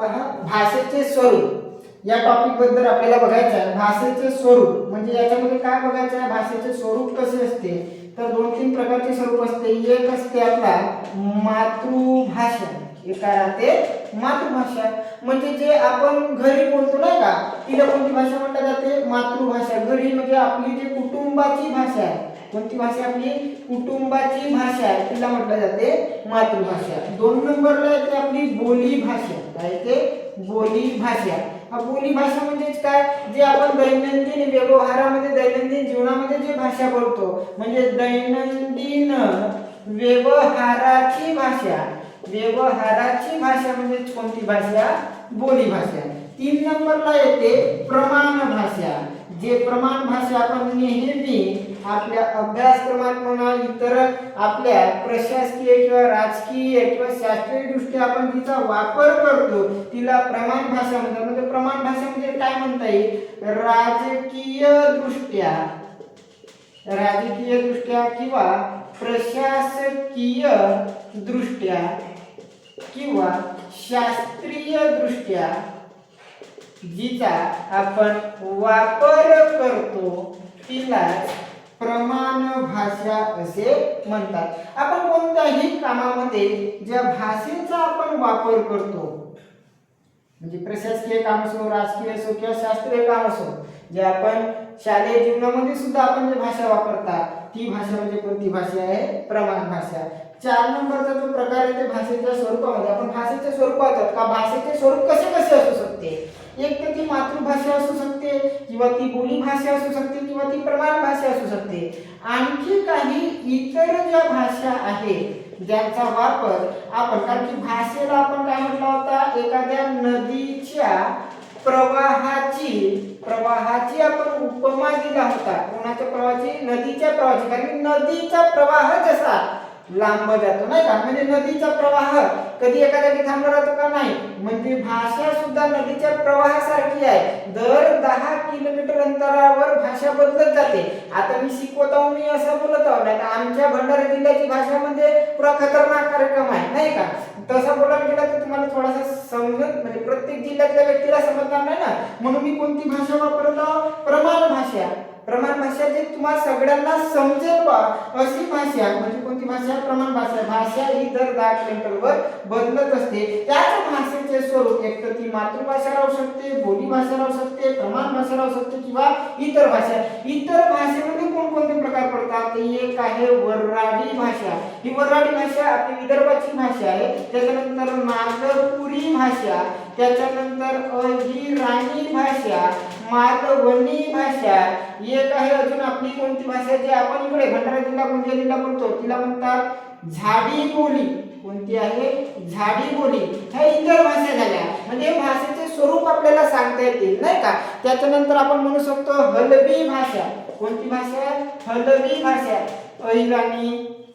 पहा, भाषेचे स्वरूप या टॉपिक बद्दल आपल्याला बघायचं आहे. भाषेचे स्वरूप म्हणजे याच्यामध्ये काय बघायचं आहे, भाषेचे स्वरूप कसे असते. तर 2-3 प्रकारचे स्वरूप असते. एक असते आपला मातृभाषा. एक काय राहते, मातृभाषा. म्हणजे जे आपण घरी बोलतो नाही का, तिला कोणती भाषा म्हटली जाते, मातृभाषा. घरी म्हणजे आपली जी कुटुंबाची भाषा आहे. कोणती भाषा, आपली कुटुंबाची भाषा आहे, तिला म्हटलं जाते मातृभाषा. 2 नंबरला येते आपली बोली भाषा. काय येते, बोली भाषा. हा बोली भाषा म्हणजेच काय, जे आपण दैनंदिन व्यवहारामध्ये दैनंदिन जीवनामध्ये जे भाषा बोलतो म्हणजे दैनंदिन व्यवहाराची भाषा. व्यवहाराची भाषा म्हणजे कोणती भाषा, बोली भाषा. 3 नंबरला येते प्रमाण भाषा. जे प्रमाण भाषा आपण नेहमी आपल्या अभ्यासक्रमात म्हणा, इतर आपल्या प्रशासकीय किंवा राजकीय किंवा शास्त्रीय दृष्ट्या आपण तिचा वापर करतो तिला प्रमाण भाषा म्हणतात. म्हणजे प्रमाण भाषा म्हणजे काय म्हणता येईल, राजकीय दृष्ट्या किंवा प्रशासकीय दृष्ट्या किंवा शास्त्रीय दृष्ट्या जिचा आपण वापर करतो तिला प्रमाण भाषा असे म्हणतात. आपण कोणत्याही कामामध्ये ज्या भाषेचा आपण वापर करतो म्हणजे प्रशासकीय काम असो, राजकीय असो किंवा शास्त्रीय काम असो, जे आपण शालेय जीवनामध्ये सुद्धा आपण जे भाषा वापरता ती भाषा म्हणजे कोणती भाषा आहे, प्रमाण भाषा. 4 नंबरचा जो प्रकार आहे ते भाषेच्या स्वरूपामध्ये. आपण भाषेच्या स्वरूपात का भाषेचे स्वरूप कसे कसे असू शकते. एक तर ती मातृभाषा असू शकते किंवा ती बोली भाषा असू शकते किंवा ती प्रमाण भाषा असू शकते. आणखी काही इतर ज्या भाषा आहेत ज्यांचा वापर आपण, कारण की भाषेला आपण काय म्हटलं होता, एखाद्या नदीच्या प्रवाहाची आपण उपमा दिला होता. कोणाच्या प्रवाहाची, नदीच्या प्रवाहाची. कारण नदीचा प्रवाह जसा लांब जातो नाही का, म्हणजे नदीचा प्रवाह कधी एका जागी थांबला राहतो का, नाही. म्हणजे भाषा सुद्धा नदीच्या प्रवाहासारखी आहे. दर 10 किलोमीटर अंतरावर भाषा बदलत जाते. आता मी शिकवत आहो, मी असं बोलत आहो, नाही आमच्या भंडारा जिल्ह्याची भाषा म्हणजे पुरा खतरनाक कार्यक्रम आहे नाही का. तसा बोलायला गेला तर तुम्हाला थोडासा समजत म्हणजे प्रत्येक जिल्ह्यातल्या व्यक्तीला समजणार नाही ना. म्हणून मी कोणती भाषा वापरत आहो, प्रमाण भाषा. प्रमाण भाषा जे तुम्हाला सगळ्यांना समजेल बा अशी भाषा म्हणजे कोणती भाषा, प्रमाण भाषा. भाषा ही दर 10 किलोमीटरवर बदलत असते. त्याच भाषेचे स्वरूप एक तर ती मातृभाषा राहू शकते, बोली भाषा राहू शकते, प्रमाण भाषा राहू शकते किंवा इतर भाषा. इतर भाषेमध्ये कोणकोणते प्रकार पडतात, एक आहे वऱ्हाडी भाषा. ही वऱ्हाडी भाषा आपली विदर्भाची भाषा आहे. त्याच्यानंतर नागपुरी भाषा, त्याच्यानंतर अहिराणी भाषा, मालवणी भाषा. एक आहे अजून आपली कोणती भाषा जी आपण इकडे भंडारा जिल्हा गोंदिया जिल्हा बोलतो तिला म्हणतात झाडी बोली. कोणती आहे, झाडी बोली. ह्या इतर भाषा झाल्या. म्हणजे भाषेचे स्वरूप आपल्याला सांगता येतील नाही का. त्याच्यानंतर आपण म्हणू शकतो हलबी भाषा. कोणती भाषा, हलबी भाषा.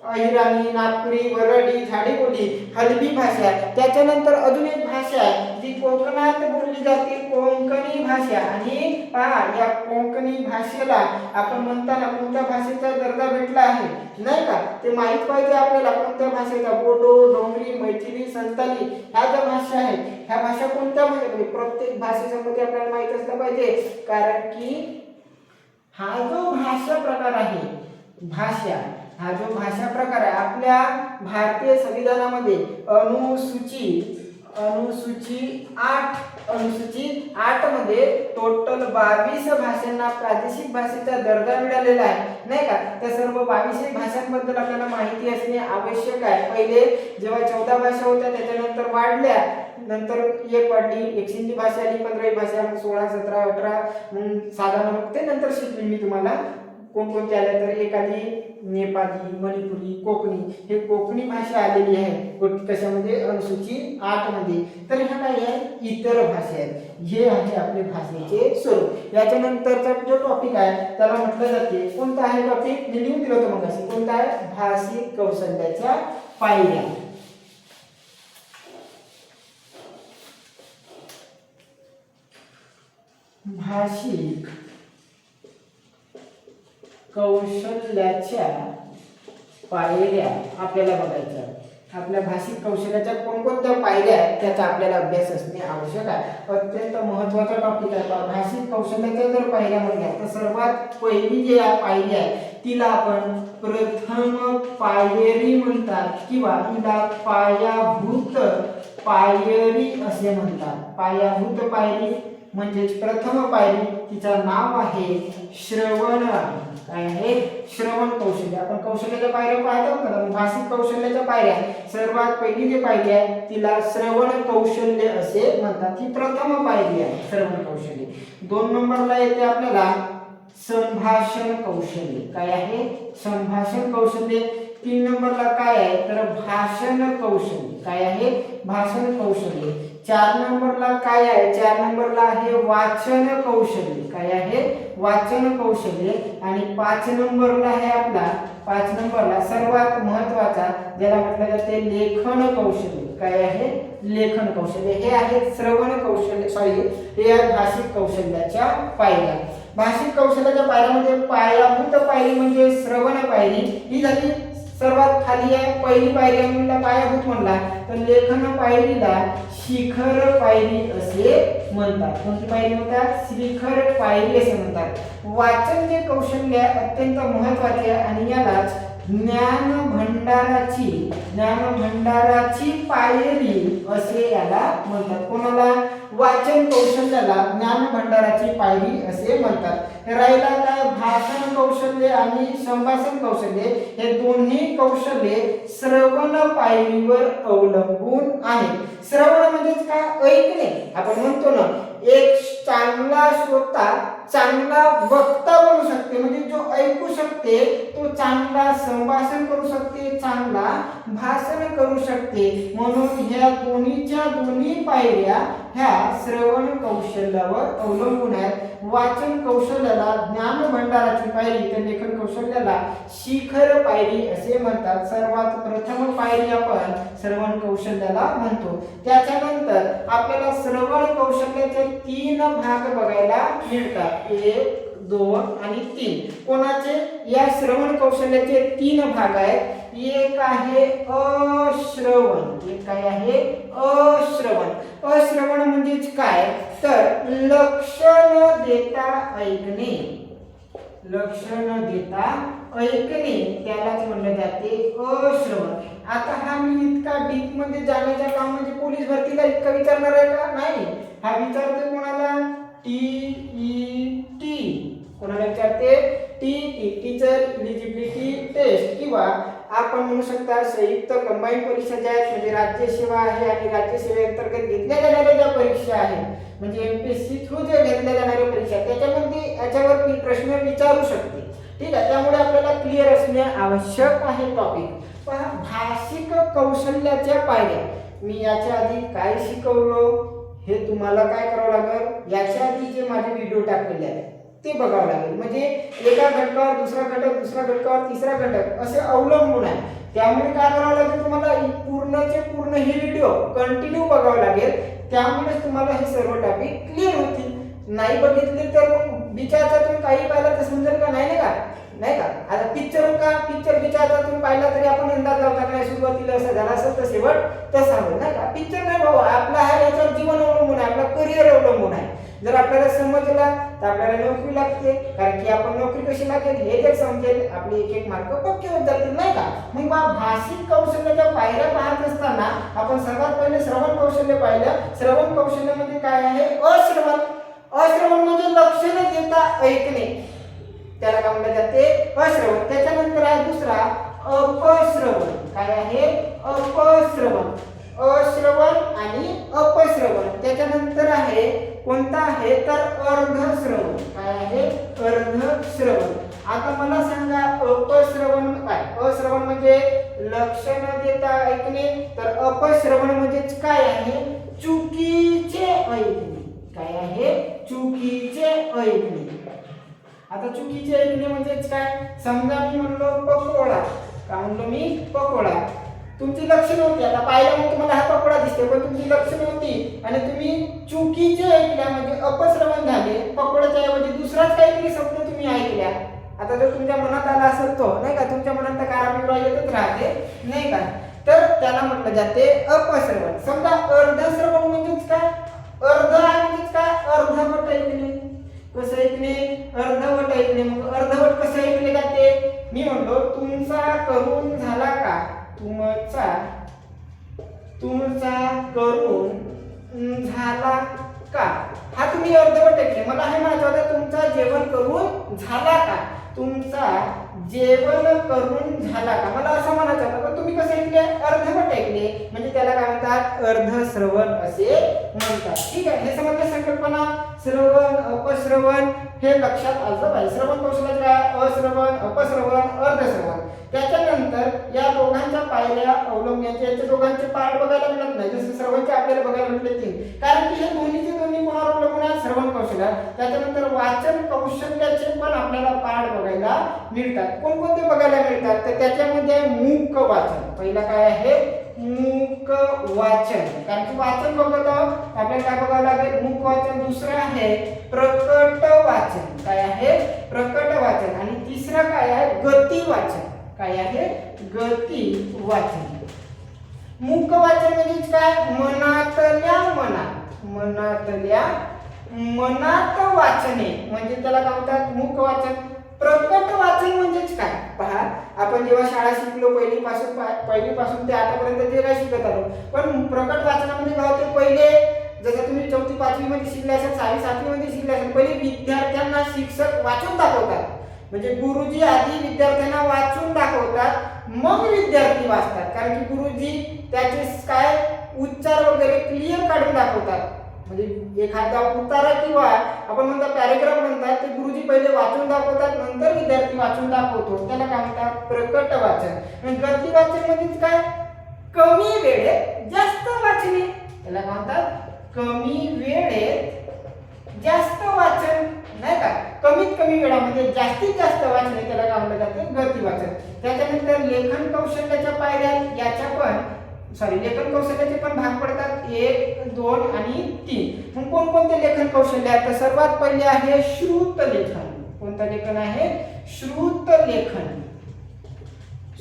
अहिराणी, नागपुरी, वऱ्हाडी, झाडी बोली, हलबी भाषा. त्याच्यानंतर अजून एक भाषा आहे जी कोकणात बोलली जाते, कोकणी भाषा. आणि पहा या कोकणी भाषेला आपण म्हणताना कोणत्या भाषेचा दर्जा भेटला आहे नाही का, ते माहित पाहिजे आपल्याला. कोणत्या भाषेचा, बोडो, डोंगरी, मैथिली, संताली ह्या ज्या भाषा आहेत ह्या भाषा कोणत्या म्हणजे प्रत्येक भाषेच्या मध्ये आपल्याला माहित असलं पाहिजे. कारण की हा जो भाषा प्रकार आहे, हा जो भाषा प्रकार आहे आपल्या भारतीय संविधानामध्ये अनुसूची 8 मध्ये टोटल 22 भाषांना प्रादेशिक भाषेचा दर्जा मिळालेला आहे नाही का. त्या सर्व 22 भाषांबद्दल आपल्याला माहिती असणे आवश्यक आहे. पहिले जेव्हा 14 भाषा होत्या त्याच्यानंतर वाढल्या, नंतर एक वाढली, एक सिंधी भाषा आली, 15 भाषा, मग 16, 17, 18, मग साधारण ते नंतर शिकली मी तुम्हाला कोणकोणती आल्या. तर एक आली नेपाली, मणिपुरी, कोकणी. हे कोकणी भाषा आलेली आहे कशामध्ये, अनुसूची 8 मध्ये. तर ह्या काय आहे, इतर भाषा आहेत. हे आहे आपले भाषेचे स्वरूप. याच्यानंतरचा जो टॉपिक आहे त्याला म्हटलं जाते, कोणता आहे टॉपिक, मी लिहून दिलं होतं मग, कोणता आहे, भाषिक कौशल्याच्या पायऱ्या. भाषिक कौशल्याच्या पायऱ्या आपल्याला बघायच्या. आपल्या भाषिक कौशल्याच्या कोणकोणत्या पायऱ्या पायऱ्या आहेत त्याचा आपल्याला अभ्यास असणे आवश्यक आहे. अत्यंत महत्त्वाचा टॉपिक आहे. भाषिक कौशल्याच्या जर पायऱ्या म्हटल्या तर सर्वात पहिली जी पायरी आहे तिला आपण प्रथम पायरी म्हणतात किंवा तिला पायाभूत पायरी असे म्हणतात. पायाभूत पायरी म्हणजेच प्रथम पायरी, तिचं नाव आहे श्रवण. काय आहे? श्रवण कौशल्य. आपण कौशल्याच्या पायऱ्या पाहतो ना, भाषिक कौशल्याच्या पायऱ्या सर्वात पहिली जी पायरी आहे तिला श्रवण कौशल्य असे म्हणतात. ही प्रथम पायरी आहे श्रवण कौशल्य. 2 नंबरला येते आपल्याला संभाषण कौशल्य. काय आहे? संभाषण कौशल्य. 3 नंबरला काय आहे तर भाषण कौशल्य. काय आहे? भाषण कौशल्य. 4 नंबरला काय आहे? 4 नंबरला आहे वाचन कौशल्य. काय आहे? वाचन कौशल्य. आणि 5 नंबरला आहे आपला 5 नंबरला सर्वात महत्त्वाचा ज्याला म्हटलं जाते लेखन कौशल्य. काय आहे? लेखन कौशल्य. हे आहे श्रवण कौशल्य, हे आहे भाषिक कौशल्याच्या पायऱ्या. भाषिक कौशल्याच्या पायऱ्यामध्ये पायाभूत पायरी म्हणजे श्रवण पायरी ही झाली सर्वात खाली आहे. पहिली पायरी म्हणला पायाभूत म्हणला तर लेखन पायरीला शिखर पायरी असे म्हणतात. कोणती पायरी म्हणतात? शिखर पायरी असे म्हणतात. वाचन जे कौशल्य अत्यंत महत्त्वाचे आहे आणि यालाच ज्ञान भंडाराची पायरी असे याला म्हणतात. कोणाला? वाचन कौशल्याला ज्ञान भंडाराची पायरी असे म्हणतात. राहिला काय? भाषण कौशल्य आणि संभाषण कौशल्य हे दोन्ही कौशल्ये श्रवण पायरीवर अवलंबून आहेत. श्रवण म्हणजेच काय? ऐकणे. आपण म्हणतो ना एक चांगला श्रोता चांगला वक्ता बनू शकते, म्हणजे जो ऐकू शकते तो चांगला संभाषण करू शकते, चांगला भाषण करू शकते. म्हणून ह्या दोन्ही पायऱ्या ह्या श्रवण कौशल्यावर अवलंबून आहेत. वाचन कौशल्याला ज्ञान भंडाराची पायरी तर लेखन कौशल्याला शिखर पायरी असे म्हणतात. सर्वात प्रथम पायरी आपण श्रवण कौशल्याला म्हणतो. त्याच्यानंतर आपल्याला श्रवण कौशल्याचे 3 भाग बघायला मिळतात. 1, 2 आणि 3. कोणाचे? या श्रवण कौशल्याचे 3 भाग आहेत. एक आहे अश्रवण. एक काय आहे? अश्रवण. अश्रवण म्हणजेच काय तर लक्ष न देता ऐकणे. लक्ष न देता ऐकणे त्यालाच म्हणले जाते अश्रवण. आता हा मी इतका डीप मध्ये जाण्याच्या काम म्हणजे पोलीस भरतीला इतका विचारणार आहे का? नाही. हा विचारते कोणाला? टीईटी. कोणाला विचारते? टीईटी टीचर एलिजिबिलिटी टेस्ट किंवा आपण म्हणू शकता संयुक्त कंबाईन परीक्षा ज्या आहेत म्हणजे राज्य सेवा आहे आणि राज्य सेवेअंतर्गत घेतल्या जाणाऱ्या ज्या परीक्षा आहेत म्हणजे एमपीएससी थ्रू जे घेतल्या जाणाऱ्या परीक्षा त्याच्यामध्ये याच्यावर प्रश्न विचारू शकते. ठीक आहे. त्यामुळे आपल्याला क्लिअर असणे आवश्यक आहे टॉपिक. पहा भाषिक कौशल्याच्या पायऱ्या. मी याच्या आधी काय शिकवलो हे तुम्हाला काय करावं लागेल? याच्या आधी जे माझे व्हिडिओ टाकलेले आहेत ते बघावं लागेल. म्हणजे एका घटकावर दुसरा घटक, दुसऱ्या घटकावर तिसरा घटक असे अवलंबून आहे. त्यामुळे काय करावं लागेल तुम्हाला? पूर्णचे पूर्ण हे व्हिडिओ कंटिन्यू बघावं लागेल. त्यामुळे तुम्हाला हे सर्व टॉपिक क्लिअर होतील. नाही बघितले तर मग विचारातून काही पाहिलं तर समजेल का? नाही का? नाही का? आता पिक्चर विचारातून पाहिला तरी आपण अंदाज लावता नाही सुरुवातीला असं झाला असेल तर शेवट तसा होईल. नाही का? पिक्चर नाही भाऊ, आपला हा याच्यावर जीवन अवलंबून आहे, आपला करिअर अवलंबून आहे. जर आपल्याला समजला तर आपल्याला नोकरी लागते. कारण की आपण नोकरी कशी लागेल हे जर समजेल आपले एक मार्क पक्के होत जातील. नाही का? मग भाषिक कौशल्याच्या पायऱ्या पाहत असताना आपण सर्वात पहिले श्रवण कौशल्य पाहिलं. श्रवण कौशल्यामध्ये काय आहे? अश्रवण. अश्रवण म्हणजे लक्ष न देता ऐकणे त्याला काय म्हटले जाते? अश्रवण. त्याच्यानंतर आहे दुसरा अपश्रवण. काय आहे? अपश्रवण. अश्रवण आणि अपश्रवण. त्याच्यानंतर आहे कोणता आहे तर अर्धश्रवण. काय आहे? अर्धश्रवण. आता मला सांगा अपश्रवण काय? अश्रवण म्हणजे लक्ष न देता ऐकणे तर अपश्रवण म्हणजे काय आहे? चुकीचे ऐकणे. काय आहे? चुकीचे ऐकणे. आता चुकीचे ऐकणे म्हणजे काय? समजा मी म्हणलो पकोडा. काय म्हणलो मी? पकोडा. तुमची लक्ष नव्हती. आता पाहिलं मग तुम्हाला हा पकोडा दिसते पण तुमची लक्ष नव्हती आणि तुम्ही चुकीचे ऐकल्या म्हणजे अपश्रवण झाले. पकोड्याच्या ऐवजी दुसराच काहीतरी शब्द तुम्ही ऐकल्या. आता जर तुमच्या मनात आला असेल तो नाही का तुमच्या मनात तर काराबिरा येतच राहते नाही का तर त्याला म्हटलं जाते अपश्रवण. समजा तुमचा करून झाला का? हा तुम्ही अर्धवट ऐकले. मला हे म्हणायचं होतं तुमचा जेवण करून झाला का? तुमचा जेवण करून झाला का? मला असं म्हणायचं होतं पण तुम्ही कसं ऐकले? अर्धवट ऐकले. म्हणजे त्याला काय म्हणतात? अर्धश्रवण असे म्हणतात. ठीक आहे, हे समजलं संकल्पना. श्रवण अपश्रवण हे लक्षात आलं पाहिजे. श्रवण कौशल्याचे काय? अश्रवण, अपश्रवण, अर्धश्रवण. त्याच्यानंतर या दोघांच्या पायऱ्या अवलंबण्याचे, याचे दोघांचे पाठ बघायला मिळत नाही. जसं श्रवणचे आपल्याला बघायला मिळते 3, कारण की हे दोन्हीचे दोन्ही कोणावर अवलंबून आहे? श्रवण कौशल्य. त्याच्यानंतर वाचन कौशल्याचे पण आपल्याला पाठ बघायला मिळतात. कोणकोणते बघायला मिळतात? तर त्याच्यामध्ये मूक वाचन. पहिला काय आहे? मूक वाचन. कारण की वाचन बघत आहोत, आपल्याला काय बघावं लागेल? मूक वाचन. दुसरं आहे प्रकट वाचन. काय आहे? प्रकट वाचन. आणि तिसरं काय आहे? गती वाचन. काय आहे? गती वाचन. मूक वाचन म्हणजे काय? मनातल्या मनात वाचणे म्हणजे त्याला काय म्हणतात? मूक वाचन. प्रकट वाचन म्हणजेच काय? पहा, आपण जेव्हा शाळा शिकलो पहिलीपासून ते आतापर्यंत जे काय शिकत आलो, पण प्रकट वाचनामध्ये काय होते? पहिले जसं तुम्ही 4थी 5वी मध्ये शिकले असाल, 6वी 7वी मध्ये शिकले असाल, पहिले विद्यार्थ्यांना शिक्षक वाचून दाखवतात. म्हणजे गुरुजी आधी विद्यार्थ्यांना वाचून दाखवतात, मग विद्यार्थी वाचतात. कारण की गुरुजी त्याचे काय उच्चार वगैरे क्लिअर काढून दाखवतात. म्हणजे एखादा उतारा किंवा आपण म्हणतो पॅरेग्राफ म्हणतात, ते गुरुजी पहिले वाचून दाखवतात, नंतर विद्यार्थी वाचून दाखवतो. त्याला काय म्हणतात? प्रकट वाचन. आणि गती वाचन म्हणजे काय? कमी वेळेत जास्त वाचणे. त्याला काय म्हणतात? कमी वेळेत जास्त वाचन, नाही का? कमीत कमी वेळामध्ये जास्तीत जास्त वाचणे, त्याला काय म्हटलं जाते? गती वाचन. त्याच्यानंतर लेखन कौशल्याच्या पायऱ्या, याच्या पण लेखन कौशल्याचे पण भाग पडतात 1, 2 आणि 3. मग कोणकोणते लेखन कौशल्य आहेत? तर सर्वात पहिले आहे श्रुत लेखन. कोणतं लेखन आहे? श्रुत लेखन.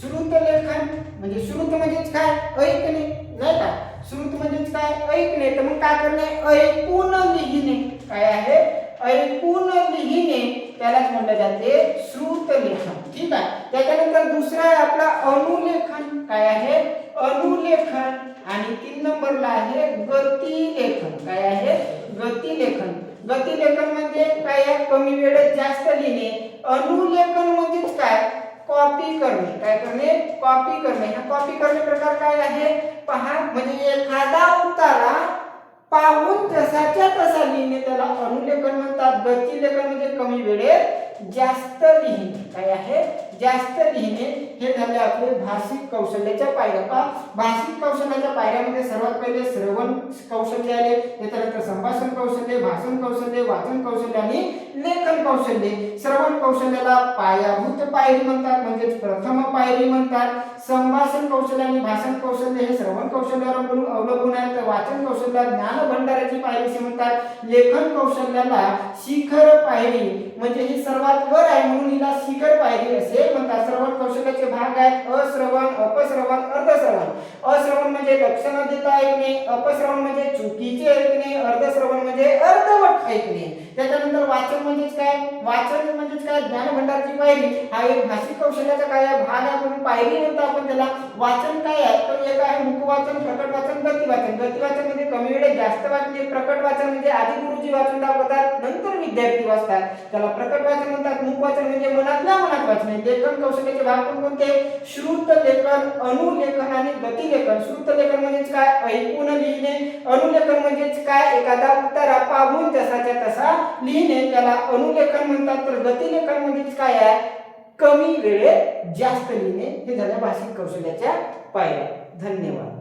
श्रुत लेखन म्हणजे श्रुत म्हणजेच काय? ऐकणे, नाही का? श्रुत म्हणजेच काय? ऐकणे. तर मग काय करणे? ऐकून लिहिणे. काय आहे? ऐकून लिहिणे, त्यालाच म्हटलं जाते श्रुत लेखन. ठीक आहे. त्याच्यानंतर दुसरा आहे आपला अनुलेखन. काय आहे? अनुलेखन. आणि 3 नंबरला आहे गती लेखन. काय आहे? गती लेखन. गती लेखन म्हणजे काय आहे? कमी वेळेत जास्त लिहिणे. अनुलेखन म्हणजेच काय? कॉपी करणे. काय करणे? कॉपी करणे. हा कॉपी करणे प्रकार काय आहे? पहा, म्हणजे एखादा उतारा पाहून जसाच्या तसा लिहिणे, त्याला अनुलेखन म्हणतात. गती लेखन म्हणजे कमी वेळेत जास्त लिहिणे. काय आहे? जास्त लिहिणे. हे झाले आपले भाषिक कौशल्याच्या पायऱ्या. भाषिक कौशल्याच्या पायऱ्यामध्ये सर्वात पहिले श्रवण कौशल्य आले, त्याच्यानंतर संभाषण कौशल्य, भाषण कौशल्य, वाचन कौशल्य आणि लेखन कौशल्य. श्रवण कौशल्याला पायाभूत पायरी म्हणतात, म्हणजे प्रथम पायरी म्हणतात. संभाषण कौशल्य आणि भाषण कौशल्य हे श्रवण कौशल्यावर अवलंबून आहे. तर वाचन कौशल्याला ज्ञान भंडाराची पायरी असे म्हणतात. लेखन कौशल्याला शिखर पायरी, म्हणजे ही सर्वात वर आहे म्हणून हिला शिखर पायरी असे म्हणतात. श्रवण कौशल्याचे भाग आहेत अश्रवण, अपश्रवण, अर्धश्रवण. अश्रवण म्हणजे लक्ष न देता ऐकणे, अपश्रवण म्हणजे चुकीचे ऐकणे, अर्धश्रवण म्हणजे अर्धवट ऐकणे. त्याच्यानंतर वाचन म्हणजेच काय? वाचन म्हणजेच काय? ज्ञान भंडारची पायरी. हा एक भाषिक कौशल्याचा काय भाग आहे म्हणून पायरी म्हणतो आपण त्याला. वाचन काय आहे? तर एक आहे मुख वाचन, प्रकट वाचन, गती वाचन. गती वाचन म्हणजे कमी वेळेत जास्त वाचणे. प्रकट वाचन म्हणजे आधी गुरुजी वाचून दाखवतात, नंतर विद्यार्थी वाचतात, त्याला प्रकट वाचन म्हणतात. मुख वाचन म्हणजे मनातल्या मनात वाचणे. लेखन कौशल्याचे भाग कोणते? श्रुत लेखन, अनुलेखन आणि गती लेखन. श्रुत लेखन म्हणजेच काय? ऐकून लिहिणे. अनुलेखन म्हणजेच काय? एखादा उतारा पाहून जसाच्या तसा लिहिणे, त्याला अनुलेखन म्हणतात. तर गती लेखन म्हणजेच काय आहे? कमी वेळेत जास्त लिहिणे. हे झाल्या भाषिक कौशल्याच्या पायऱ्या. धन्यवाद.